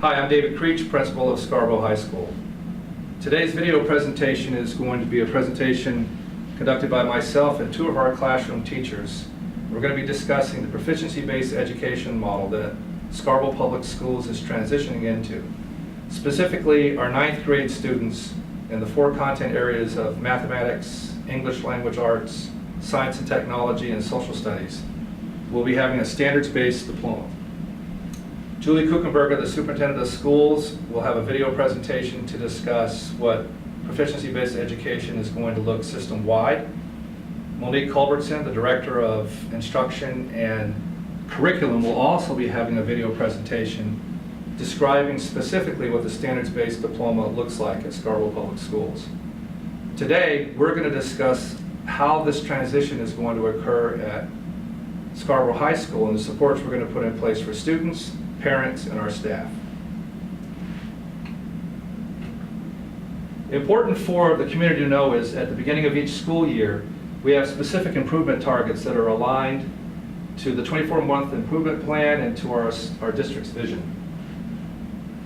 Hi, I'm David Creech, principal of Scarborough High School. Today's video presentation is going to be a presentation conducted by myself and two of our classroom teachers. We're going to be discussing the proficiency-based education model that Scarborough Public Schools is transitioning into. Specifically, our 9th grade students in the 4 content areas of mathematics, English language arts, science and technology, and social studies will be having a standards-based diploma. Julie Kuchenberger, the superintendent of schools, will have a video presentation to discuss what proficiency-based education is going to look system-wide. Monique Culbertson, the director of instruction and curriculum, will also be having a video presentation describing specifically what the standards-based diploma looks like at Scarborough Public Schools. Today, we're going to discuss how this transition is going to occur at Scarborough High School and the supports we're going to put in place for students, parents, and our staff. Important for the community to know is at the beginning of each school year, we have specific improvement targets that are aligned to the 24-month improvement plan and to our district's vision.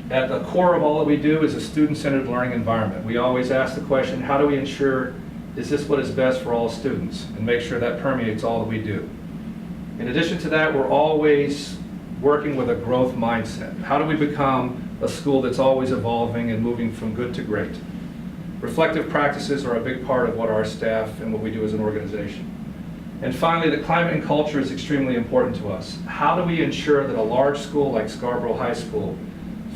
At the core of all that we do is a student-centered learning environment. We always ask the question, how do we ensure, is this what is best for all students? And make sure that permeates all that we do. In addition to that, we're always working with a growth mindset. How do we become a school that's always evolving and moving from good to great? Reflective practices are a big part of what our staff and what we do as an organization. And finally, the climate and culture is extremely important to us. How do we ensure that a large school like Scarborough High School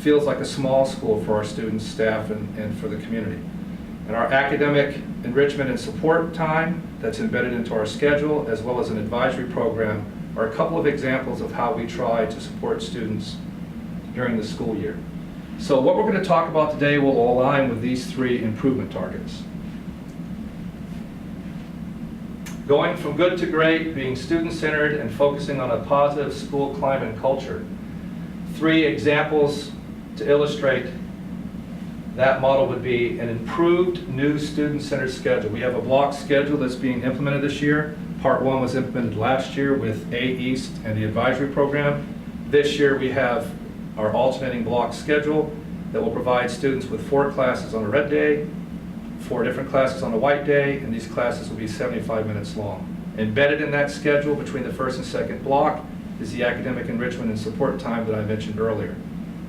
feels like a small school for our students, staff, and for the community? And our academic enrichment and support time that's embedded into our schedule, as well as an advisory program, are a couple of examples of how we try to support students during the school year. So what we're going to talk about today will align with these 3 improvement targets. Going from good to great, being student-centered, and focusing on a positive school climate and culture. 3 examples to illustrate that model would be an improved new student-centered schedule. We have a block schedule that's being implemented this year. Part 1 was implemented last year with A East and the advisory program. This year we have our alternating block schedule that will provide students with 4 classes on a red day, 4 different classes on a white day, and these classes will be 75 minutes long. Embedded in that schedule between the first and second block is the academic enrichment and support time that I mentioned earlier.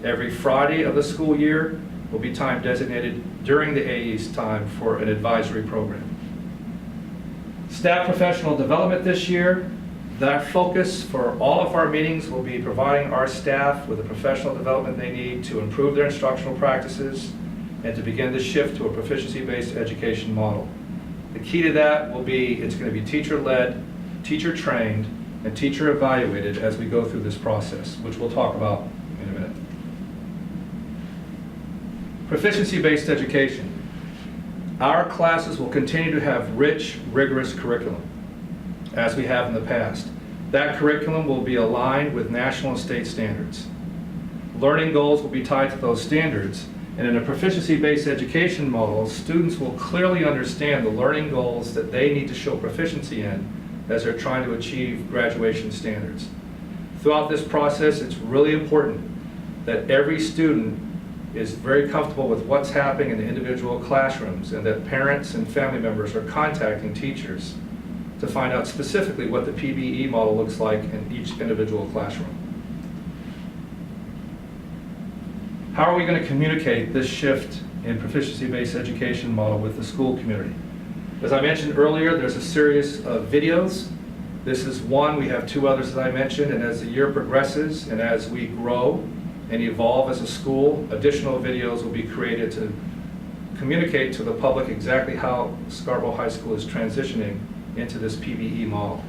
Every Friday of the school year will be time designated during the A East time for an advisory program. Staff professional development this year, that focus for all of our meetings will be providing our staff with the professional development they need to improve their instructional practices and to begin the shift to a proficiency-based education model. The key to that will be, it's going to be teacher-led, teacher-trained, and teacher-evaluated as we go through this process, which we'll talk about in a minute. Proficiency-based education. Our classes will continue to have rich, rigorous curriculum, as we have in the past. That curriculum will be aligned with national and state standards. Learning goals will be tied to those standards, and in a proficiency-based education model, students will clearly understand the learning goals that they need to show proficiency in as they're trying to achieve graduation standards. Throughout this process, it's really important that every student is very comfortable with what's happening in the individual classrooms and that parents and family members are contacting teachers to find out specifically what the PBE model looks like in each individual classroom. How are we going to communicate this shift in proficiency-based education model with the school community? As I mentioned earlier, there's a series of videos. This is one, we have 2 others that I mentioned, and as the year progresses and as we grow and evolve as a school, additional videos will be created to communicate to the public exactly how Scarborough High School is transitioning into this PBE model.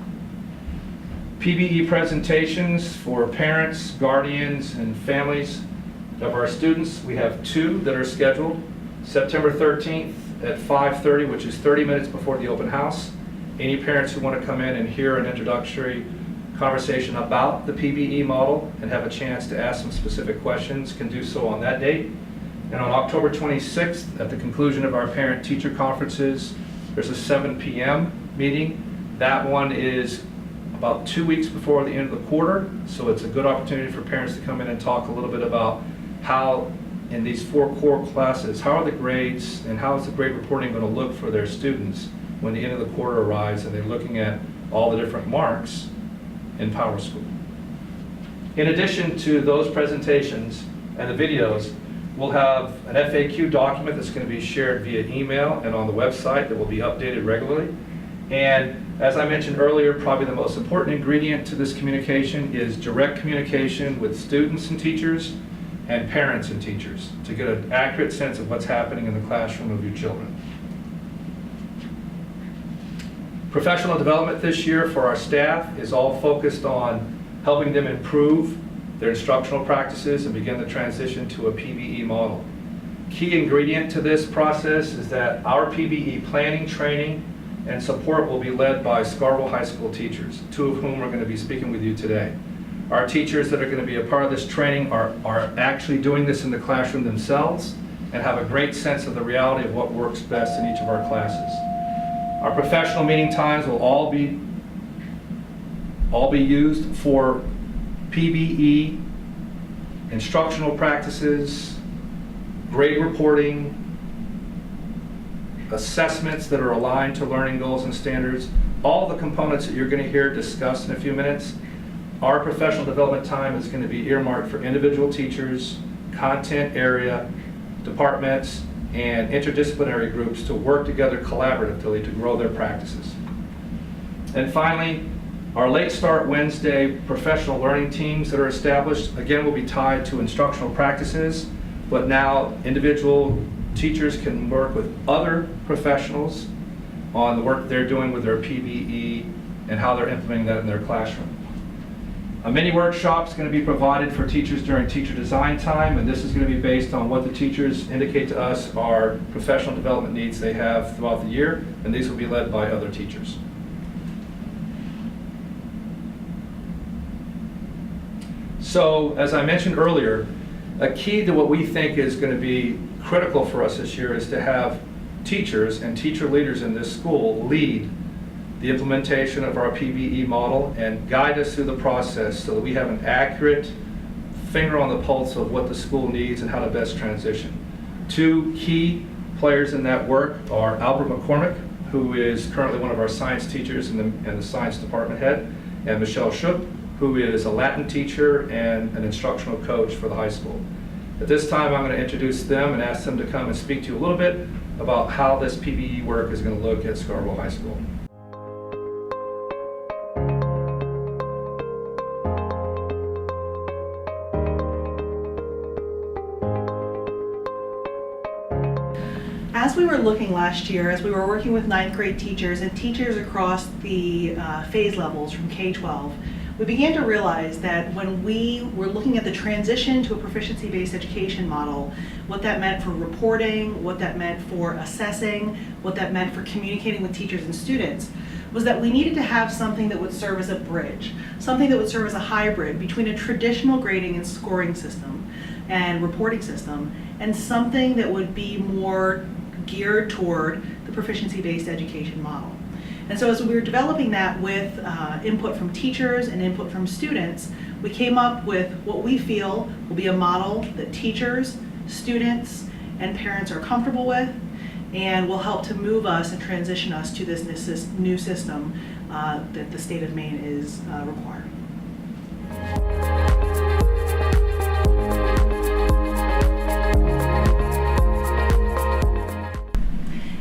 Pbe presentations for parents, guardians, and families of our students. We have 2 that are scheduled. September 13th at 5:30, which is 30 minutes before the open house. Any parents who want to come in and hear an introductory conversation about the PBE model and have a chance to ask some specific questions can do so on that date. And on October 26th, at the conclusion of our parent-teacher conferences, there's a 7 p.m. meeting. That one is about 2 weeks before the end of the quarter, so it's a good opportunity for parents to come in and talk a little bit about how in these 4 core classes, how are the grades and how is the grade reporting going to look for their students when the end of the quarter arrives and they're looking at all the different marks in PowerSchool. In addition to those presentations and the videos, we'll have an FAQ document that's going to be shared via email and on the website that will be updated regularly. And as I mentioned earlier, probably the most important ingredient to this communication is direct communication with students and teachers and parents and teachers to get an accurate sense of what's happening in the classroom of your children. Professional development this year for our staff is all focused on helping them improve their instructional practices and begin the transition to a PBE model. Key ingredient to this process is that our PBE planning, training, and support will be led by Scarborough High School teachers, 2 of whom are going to be speaking with you today. Our teachers that are going to be a part of this training are actually doing this in the classroom themselves and have a great sense of the reality of what works best in each of our classes. Our professional meeting times will all be used for PBE, instructional practices, grade reporting, assessments that are aligned to learning goals and standards. All the components that you're going to hear discussed in a few minutes, our professional development time is going to be earmarked for individual teachers, content area, departments, and interdisciplinary groups to work together collaboratively to grow their practices. And finally, our Late Start Wednesday professional learning teams that are established, again, will be tied to instructional practices, but now individual teachers can work with other professionals on the work they're doing with their PBE and how they're implementing that in their classroom. A mini workshop is going to be provided for teachers during teacher design time, and this is going to be based on what the teachers indicate to us are professional development needs they have throughout the year, and these will be led by other teachers. So, as I mentioned earlier, a key to what we think is going to be critical for us this year is to have teachers and teacher leaders in this school lead the implementation of our PBE model and guide us through the process so that we have an accurate finger on the pulse of what the school needs and how to best transition. 2 key players in that work are Albert McCormick, who is currently one of our science teachers and the science department head, and Michelle Shook, who is a Latin teacher and an instructional coach for the high school. At this time, I'm going to introduce them and ask them to come and speak to you a little bit about how this PBE work is going to look at Scarborough High School. As we were looking last year, as we were working with 9th grade teachers and teachers across the phase levels from K-12, we began to realize that when we were looking at the transition to a proficiency-based education model, what that meant for reporting, what that meant for assessing, what that meant for communicating with teachers and students, was that we needed to have something that would serve as a bridge, something that would serve as a hybrid between a traditional grading and scoring system and reporting system, and something that would be more geared toward the proficiency-based education model. And so as we were developing that with input from teachers and input from students, we came up with what we feel will be a model that teachers, students, and parents are comfortable with and will help to move us and transition us to this new system that the state of Maine is requiring.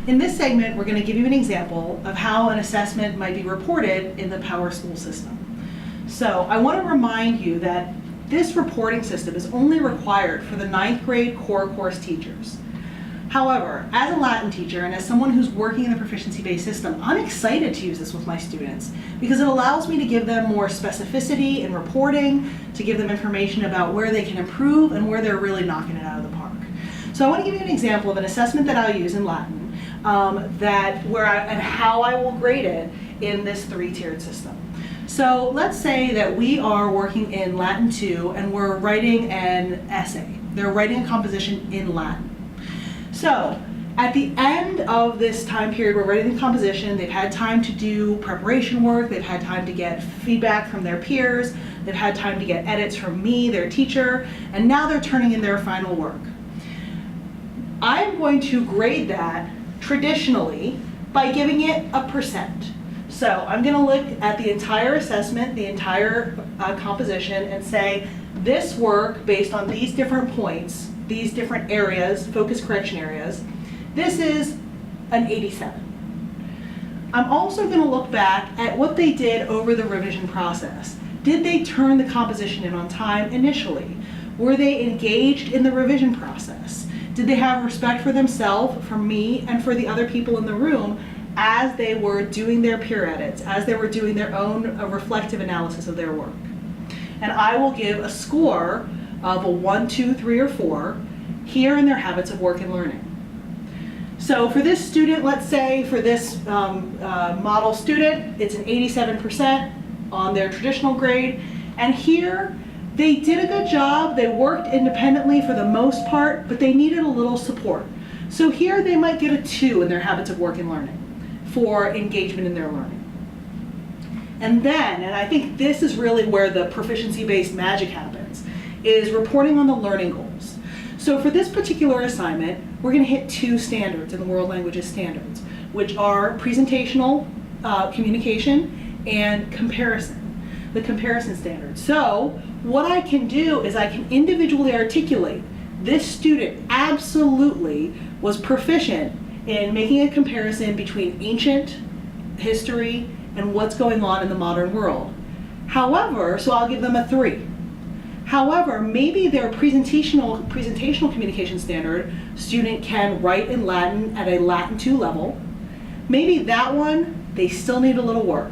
In this segment, we're going to give you an example of how an assessment might be reported in the PowerSchool system. So I want to remind you that this reporting system is only required for the 9th grade core course teachers. However, as a Latin teacher and as someone who's working in the proficiency-based system, I'm excited to use this with my students because it allows me to give them more specificity in reporting, to give them information about where they can improve and where they're really knocking it out of the park. So I want to give you an example of an assessment that I'll use in Latin and how I will grade it in this 3-tiered system. So let's say that we are working in Latin 2 and we're writing an essay. They're writing a composition in Latin. So at the end of this time period, we're writing the composition, they've had time to do preparation work, they've had time to get feedback from their peers, they've had time to get edits from me, their teacher, and now they're turning in their final work. I'm going to grade that traditionally by giving it a percent. So I'm going to look at the entire assessment, the entire composition, and say this work based on these different points, these different areas, focus correction areas, this is an 87. I'm also going to look back at what they did over the revision process. Did they turn the composition in on time initially? Were they engaged in the revision process? Did they have respect for themselves, for me, and for the other people in the room as they were doing their peer edits, as they were doing their own reflective analysis of their work? And I will give a score of a 1, 2, 3, or 4 here in their habits of work and learning. So for this student, let's say for this model student, it's an 87% on their traditional grade. And here, they did a good job. They worked independently for the most part, but they needed a little support. So here they might get a 2 in their habits of work and learning for engagement in their learning. And then, and I think this is really where the proficiency-based magic happens, is reporting on the learning goals. So for this particular assignment, we're going to hit 2 standards in the World Languages Standards, which are presentational communication and comparison, the comparison standard. So what I can do is I can individually articulate this student absolutely was proficient in making a comparison between ancient history and what's going on in the modern world. However, so I'll give them a 3. However, maybe their presentational communication standard, student can write in Latin at a Latin 2 level. Maybe that one, they still need a little work.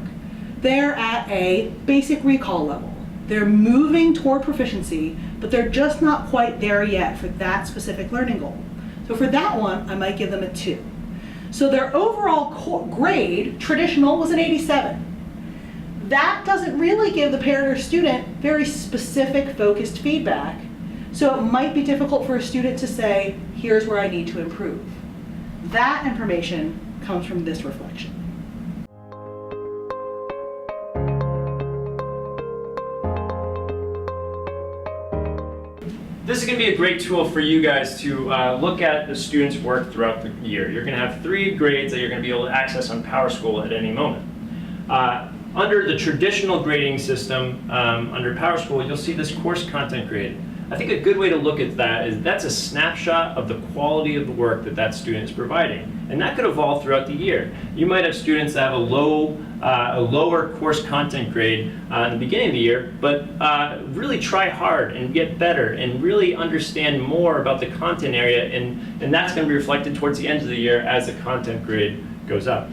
They're at a basic recall level. They're moving toward proficiency, but they're just not quite there yet for that specific learning goal. So for that one, I might give them a 2. So their overall grade, traditional, was an 87. That doesn't really give the parent or student very specific, focused feedback. So it might be difficult for a student to say, here's where I need to improve. That information comes from this reflection. This is going to be a great tool for you guys to look at the students' work throughout the year. You're going to have 3 grades that you're going to be able to access on PowerSchool at any moment. Under the traditional grading system, under PowerSchool, you'll see this course content grade. I think a good way to look at that is that's a snapshot of the quality of the work that that student is providing. And that could evolve throughout the year. You might have students that have a lower course content grade in the beginning of the year, but really try hard and get better and really understand more about the content area, and that's going to be reflected towards the end of the year as the content grade goes up.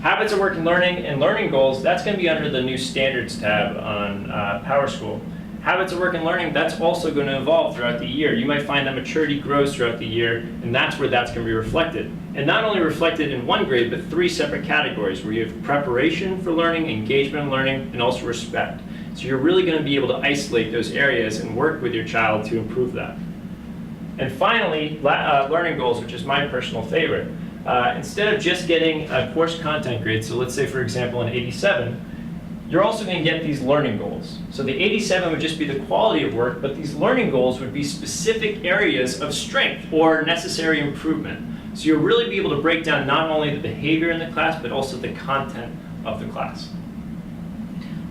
Habits of work and learning goals, that's going to be under the new standards tab on PowerSchool. Habits of work and learning, that's also going to evolve throughout the year. You might find that maturity grows throughout the year, and that's where that's going to be reflected. And not only reflected in 1 grade, but 3 separate categories where you have preparation for learning, engagement in learning, and also respect. So you're really going to be able to isolate those areas and work with your child to improve that. And finally, learning goals, which is my personal favorite. Instead of just getting a course content grade, so let's say for example an 87, you're also going to get these learning goals. So the 87 would just be the quality of work, but these learning goals would be specific areas of strength or necessary improvement. So you'll really be able to break down not only the behavior in the class, but also the content of the class.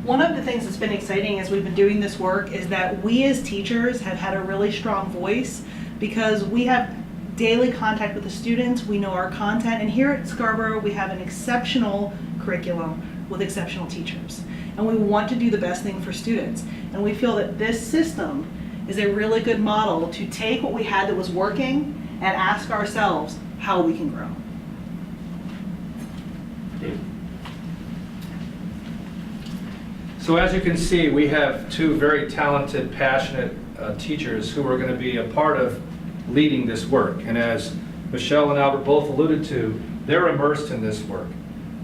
One of the things that's been exciting as we've been doing this work is that we as teachers have had a really strong voice because we have daily contact with the students, we know our content, and here at Scarborough we have an exceptional curriculum with exceptional teachers. And we want to do the best thing for students. And we feel that this system is a really good model to take what we had that was working and ask ourselves how we can grow. So as you can see, we have 2 very talented, passionate teachers who are going to be a part of leading this work. And as Michelle and Albert both alluded to, they're immersed in this work.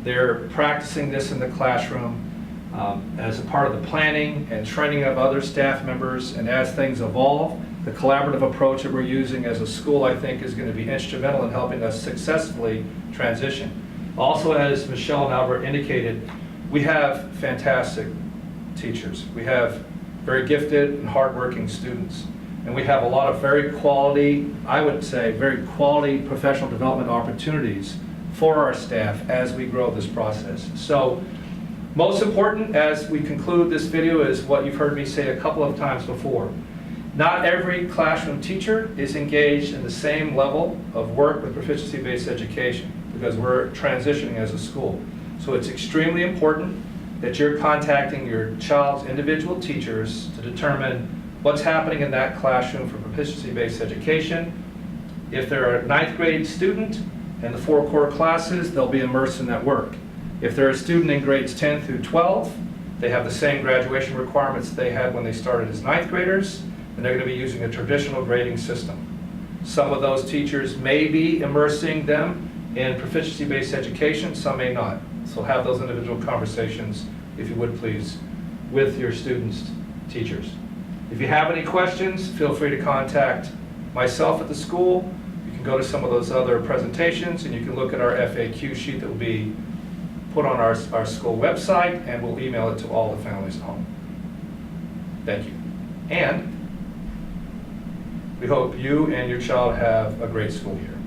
They're practicing this in the classroom as a part of the planning and training of other staff members. And as things evolve, the collaborative approach that we're using as a school, I think, is going to be instrumental in helping us successfully transition. Also, as Michelle and Albert indicated, we have fantastic teachers. We have very gifted and hardworking students. And we have a lot of very quality, I would say, very quality professional development opportunities for our staff as we grow this process. So, most important as we conclude this video is what you've heard me say a couple of times before. Not every classroom teacher is engaged in the same level of work with proficiency-based education because we're transitioning as a school. So it's extremely important that you're contacting your child's individual teachers to determine what's happening in that classroom for proficiency-based education. If they're a 9th grade student in the 4 core classes, they'll be immersed in that work. If they're a student in grades 10 through 12, they have the same graduation requirements they had when they started as 9th graders, and they're going to be using a traditional grading system. Some of those teachers may be immersing them in proficiency-based education, some may not. So have those individual conversations, if you would please, with your students' teachers. If you have any questions, feel free to contact myself at the school. You can go to some of those other presentations and you can look at our FAQ sheet that will be put on our school website, and we'll email it to all the families at home. Thank you. And we hope you and your child have a great school year.